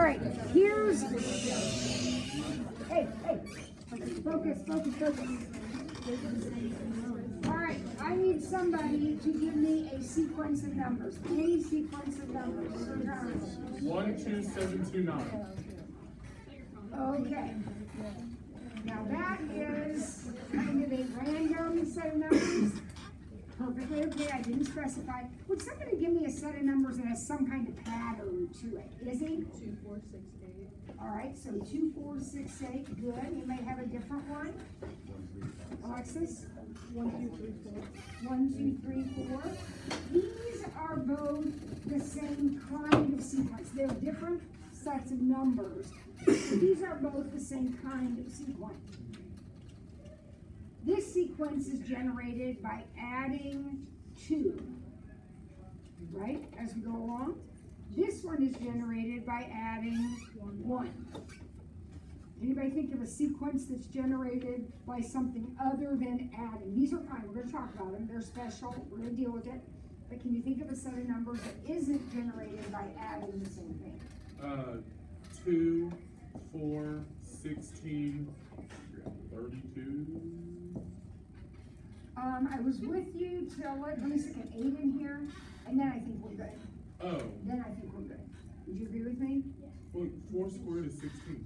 right, here's, hey, focus. All right, I need somebody to give me a sequence of numbers, any sequence of numbers. 1, 2, 7, 2, 9. Okay. Now that is kind of a random set of numbers. Perfectly okay, I didn't specify. Would somebody give me a set of numbers that has some kind of pattern to it? Is he? 2, 4, 6, 8. All right, so 2, 4, 6, 8, good. You may have a different one. Alexis? 1, 2, 3, 4. 1, 2, 3, 4. These are both the same kind of sequence. They're different sets of numbers. These are both the same kind of sequence. This sequence is generated by adding 2, right, as we go along. This one is generated by adding 1. Anybody think of a sequence that's generated by something other than adding? These are fine, we're going to talk about them. They're special, we're going to deal with it. But can you think of a set of numbers that isn't generated by adding the same thing? 2, 4, 16, 32. I was with you till, let me stick an 8 in here, and then I think we're good. Oh. Then I think we're good. Would you agree with me? Well, 4 squared is 16.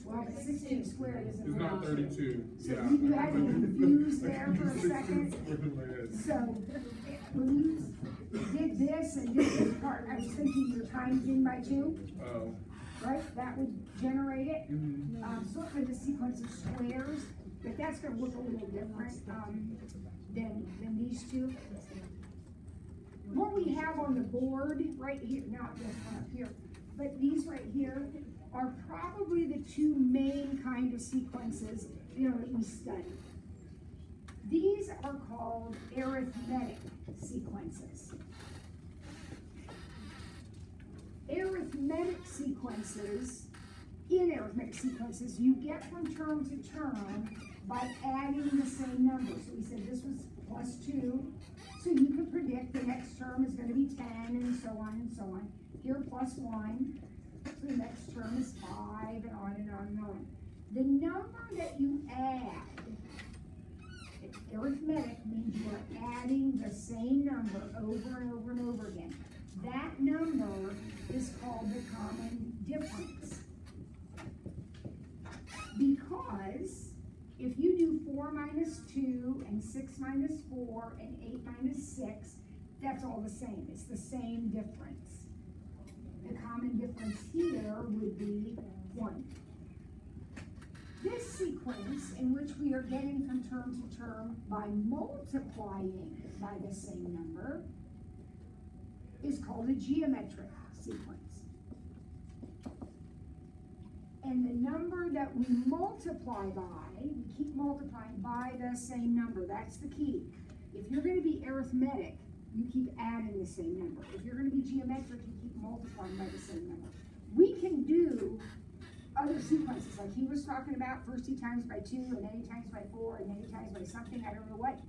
Well, but 16 squared isn't. It's not 32. So Yeah. you had me confused there for a second. So when you did this and did this part, I was thinking your times in by 2. Oh. Right? That would generate it. Mm-hmm. Certainly the sequence of squares, but that's going to look a little different than these two. What we have on the board right here, not this one up here, but these right here are probably the two main kind of sequences, that we study. These are called arithmetic sequences. Arithmetic sequences, in arithmetic sequences, you get from term to term by adding the same number. So we said this was plus 2, so you can predict the next term is going to be 10, and so on and so on. Here, plus 1, so the next term is 5, and on and on and on. The number that you add, arithmetic means you are adding the same number over and over and over again. That number is called the common difference. Because if you do 4 minus 2 and 6 minus 4 and 8 minus 6, that's all the same. It's the same difference. The common difference here would be 1. This sequence, in which we are getting from term to term by multiplying by the same number, is called a geometric sequence. And the number that we multiply by, we keep multiplying by the same number. That's the key. If you're going to be arithmetic, you keep adding the same number. If you're going to be geometric, you keep multiplying by the same number. We can do other sequences, like he was talking about, first he times by 2, and then he times by 4, and then he times by something, I don't know what.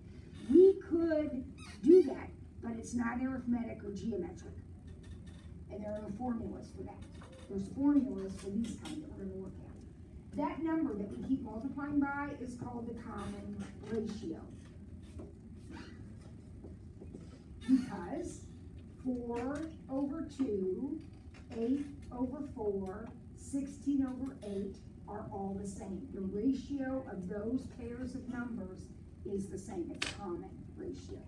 We could do that, but it's not arithmetic or geometric. And there are no formulas for that. There's formulas for these kind that we're going to look at. That number that we keep multiplying by is called the common ratio. Because 4 over 2, 8 over 4, 16 over 8 are all the same. The ratio of those pairs of numbers is the same. It's common ratio.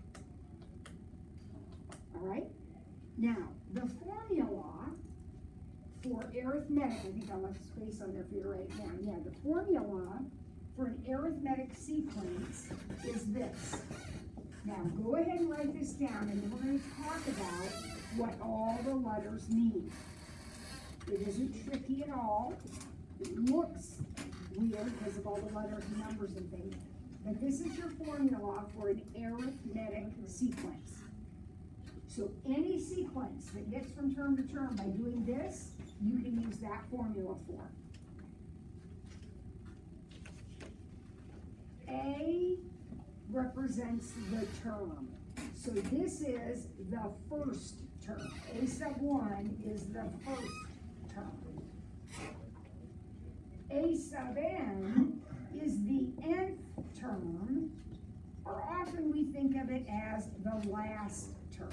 All right? Now, the formula for arithmetic, I think I left space on there for you right now. Yeah, the formula for an arithmetic sequence is this. Now, go ahead and write this down, and then we're going to talk about what all the letters mean. It isn't tricky at all. It looks weird because of all the letters and numbers and things. But this is your formula for an arithmetic sequence. So any sequence that gets from term to term by doing this, you can use that formula for. A represents the term. So this is the first term. A sub 1 is the first term. A sub n is the nth term, or often we think of it as the last term.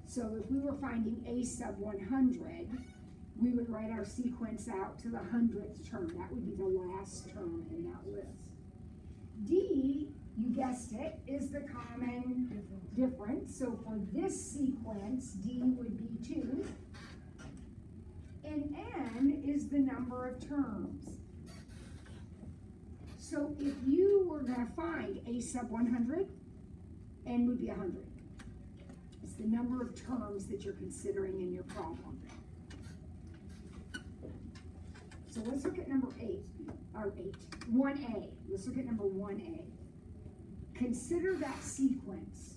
So if we were finding a sub 100, we would write our sequence out to the 100th term. That would be the last term in that list. D, you guessed it, is the common difference. So for this sequence, D would be 2. And n is the number of terms. So if you were going to find a sub 100, n would be 100. It's the number of terms that you're considering in your problem. So let's look at number 1a. Let's look at number 1a. Consider that sequence.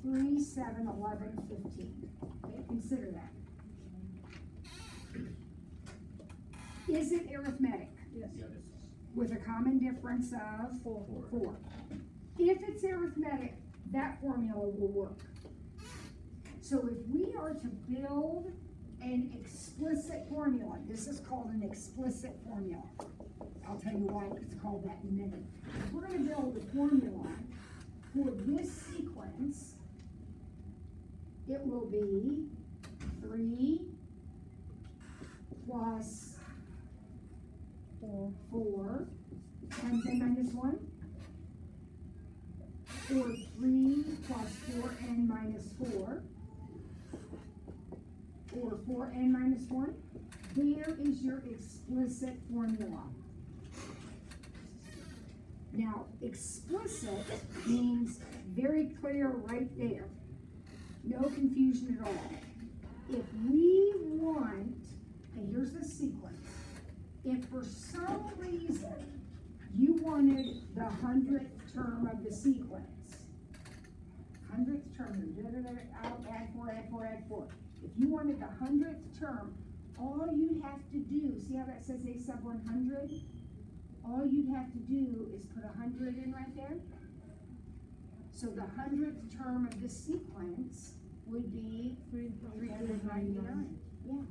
3, 7, 11, 15. Okay, consider that. Is it arithmetic? Yes. With a common difference of 4. If it's arithmetic, that formula will work. So if we are to build an explicit formula, this is called an explicit formula. I'll tell you why it's called that in a minute. We're going to build a formula for this sequence. It will be 3 plus 4 times n minus 1, or 3 plus 4n minus 4, or 4n minus 1. There is your explicit formula. Now, explicit means very clear right there. No confusion at all. If we want, and here's the sequence, if for some reason you wanted the 100th term of the sequence, 100th term, add 4, add 4, add 4. If you wanted the 100th term, all you'd have to do, see how that says a sub 100? All you'd have to do is put 100 in right there. So the 100th term of this sequence would be 399. Yeah.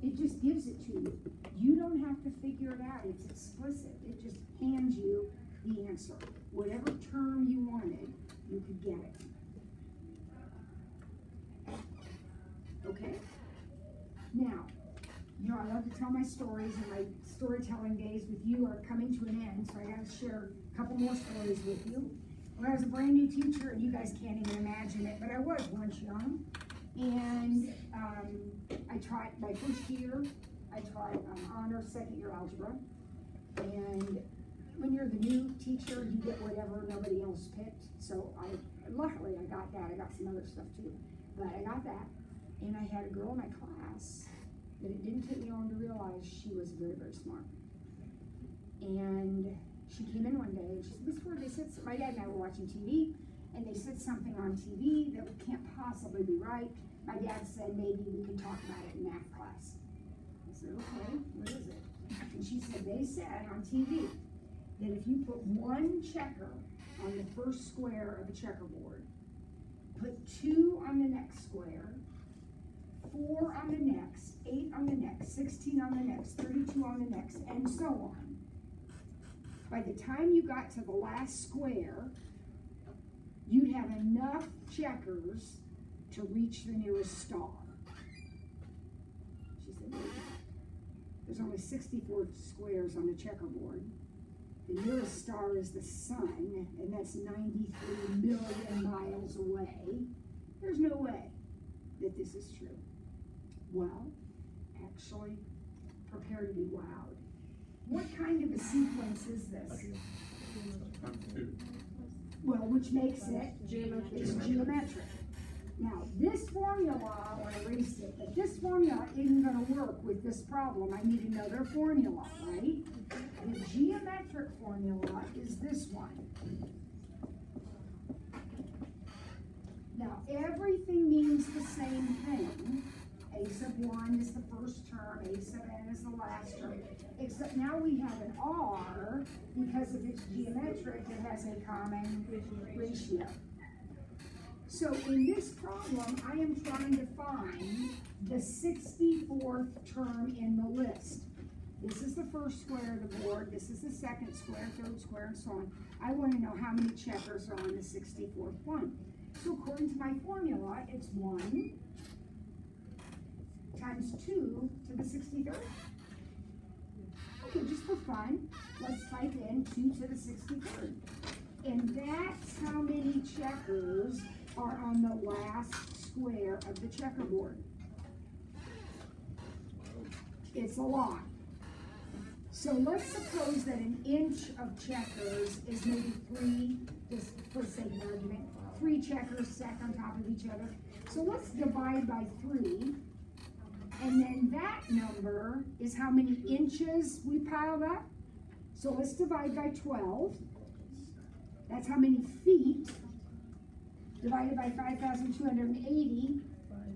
It just gives it to you. You don't have to figure it out. It's explicit. It just hands you the answer. Whatever term you wanted, you could get it. Okay? Now, you know, I love to tell my stories, and my storytelling days with you are coming to an end, so I got to share a couple more stories with you. When I was a brand new teacher, and you guys can't even imagine it, but I was once young, and I tried my first year, I tried honors, second year algebra, and when you're the new teacher, you get whatever nobody else picked, so luckily I got that. I got some other stuff too, but I got that, and I had a girl in my class that it didn't take me long to realize she was very, very smart. And she came in one day and she said, Miss Ford, they said, my dad and I were watching TV, and they said something on TV that can't possibly be right. My dad said maybe we could talk about it in math class. I said, okay, what is it? And she said, they said on TV that if you put one checker on the first square of a checkerboard, put 2 on the next square, 4 on the next, 8 on the next, 16 on the next, 32 on the next, and so on. By the time you got to the last square, you'd have enough checkers to reach the nearest star. She said, there's only 64 squares on the checkerboard. The nearest star is the sun, and that's 93 million miles away. There's no way that this is true. Well, actually, prepare to be wowed. What kind of a sequence is this? Times 2. Well, which makes it it's geometric. Now, this formula, I erased it, but this formula isn't going to work with this problem. I need another formula, right? The geometric formula is this one. Now, everything means the same thing. A sub 1 is the first term, A sub n is the last term, except now we have an R, because if it's geometric, it has a common ratio. So in this problem, I am trying to find the 64th term in the list. This is the first square of the board, this is the second square, third square, and so on. I want to know how many checkers are on the 64th one. So according to my formula, it's 1 times 2 to the 63rd. Okay, just for fun, let's type in 2 to the 63rd. And that's how many checkers are on the last square of the checkerboard. It's a lot. So let's suppose that an inch of checkers is maybe 3, just for the sake of argument, 3 checkers stacked on top of each other. So let's divide by 3. And then that number is how many inches we piled up. So let's divide by 12. That's how many feet. Divided by 5,280.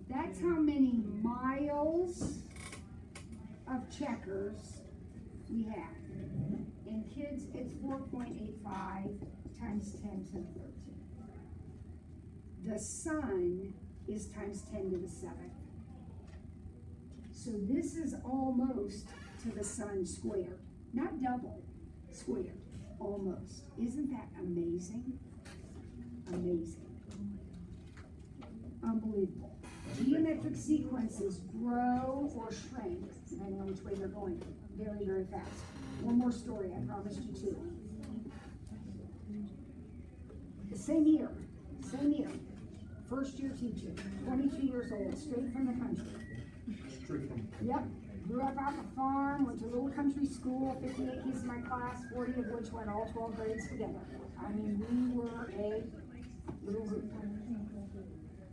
That's how many miles of checkers we have. And kids, it's 4.85 times 10 to the 13. The sun is times 10 to the 7th. So this is almost to the sun squared. Not double, squared, almost. Isn't that amazing? Amazing. Unbelievable. Geometric sequences grow or shrink, depending on which way they're going, very, very fast. One more story, I promised you 2. The same year, first year teacher, 22 years old, straight from the country. Yep, grew up out on a farm, went to a little country school, 58 kids in my class, 40 of which went all 12 grades together. I mean, we were a little group.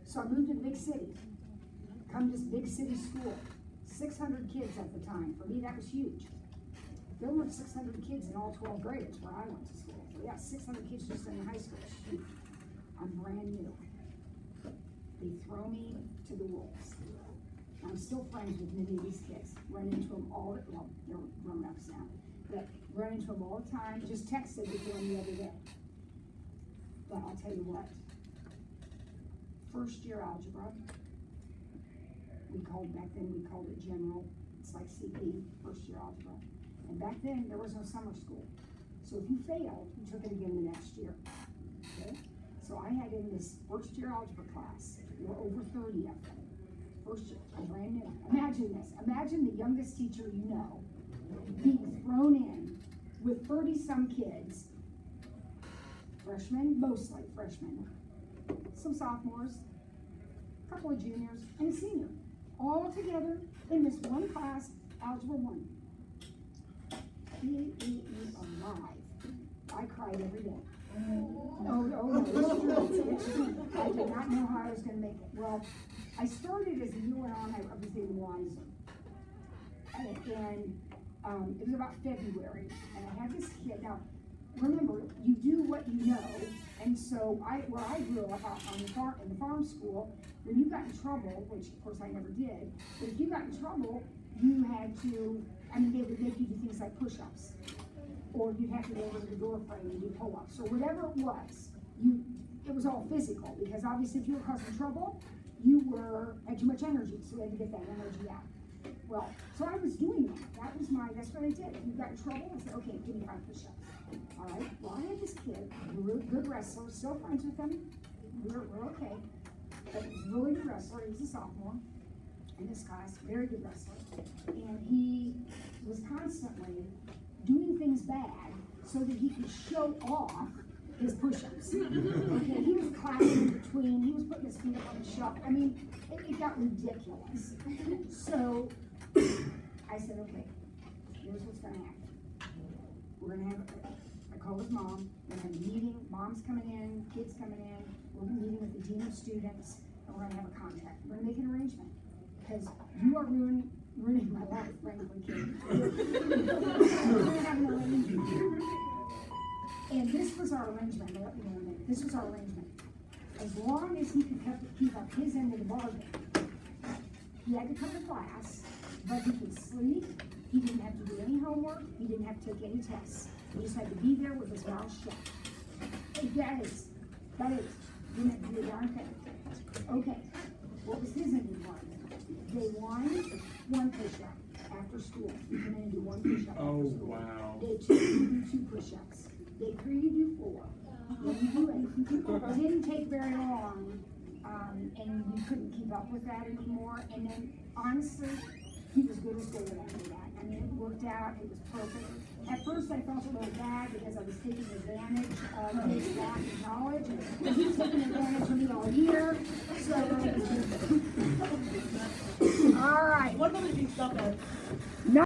So I moved to the big city, come to this big city school, 600 kids at the time. For me, that was huge. There weren't 600 kids in all 12 grades where I went to school. So yeah, 600 kids just in high school. Shoot. I'm brand new. They throw me to the wolves. I'm still friends with many of these kids. Run into them all, well, they're grown-ups now, but run into them all the time. Just texted with them the other day. But I'll tell you what, first year algebra, back then we called it general. It's like CP, first year algebra. And back then there was no summer school. So if you failed, you took it again the next year. Okay? So I had in this first year algebra class, there were over 30 of them. First year, I brand new. Imagine this. Imagine the youngest teacher you know being thrown in with 30-some kids, freshmen, mostly freshmen, some sophomores, a couple of juniors, and a senior, all together in this one class, Algebra 1. He is alive. I cried every day. No, it's true. I did not know how I was going to make it. Well, I started as the year went on, I was getting wiser. And it was about February, and I had this kid. Now, remember, you do what you know, and so where I grew up out on the farm, in the farm school, when you got in trouble, which of course I never did, but if you got in trouble, you had to, they would make you do things like push-ups, or you'd have to go over to the door frame and do pull-ups, or whatever it was. It was all physical, because obviously if you were causing trouble, you had too much energy, so you had to get that energy out. Well, so I was doing that. That's what I did. If you got in trouble, I said, okay, give me 5 push-ups. All right, well, I had this kid, a really good wrestler, still friends with him. We're okay. But he was a really good wrestler. He was a sophomore in this class, very good wrestler. And he was constantly doing things bad so that he could show off his push-ups. Okay, he was clapping in between, he was putting his feet up on the shelf. It got ridiculous. So I said, okay, here's what's gonna happen. We're gonna have, I called his mom, we're gonna have a meeting, mom's coming in, kids coming in, we're gonna be meeting with the dean of students, and we're gonna have a contract. We're gonna make an arrangement, because you are ruining my life, frankly, kid. We're gonna have an arrangement. And this was our arrangement, I'll let you know in a minute. This was our arrangement. As long as he could keep up his end of the bargain, he had to come to class, but he could sleep, he didn't have to do any homework, he didn't have to take any tests. He just had to be there with his mouth shut. That is You have to do a darn thing. Okay, what was his requirement? Day one, one push-up after school. You come in and do one push-up after Oh, school. wow. Day two, you do two push-ups. Day three, you do four. Then you do eight. It didn't take very long, and we couldn't keep up with that anymore. And then, honestly, he was good as gold after that. I mean, it worked out. It was perfect. At first, I felt a little bad because I was taking advantage of his lack of knowledge, and he was taking advantage of me all year. So, all right. What about if you stop at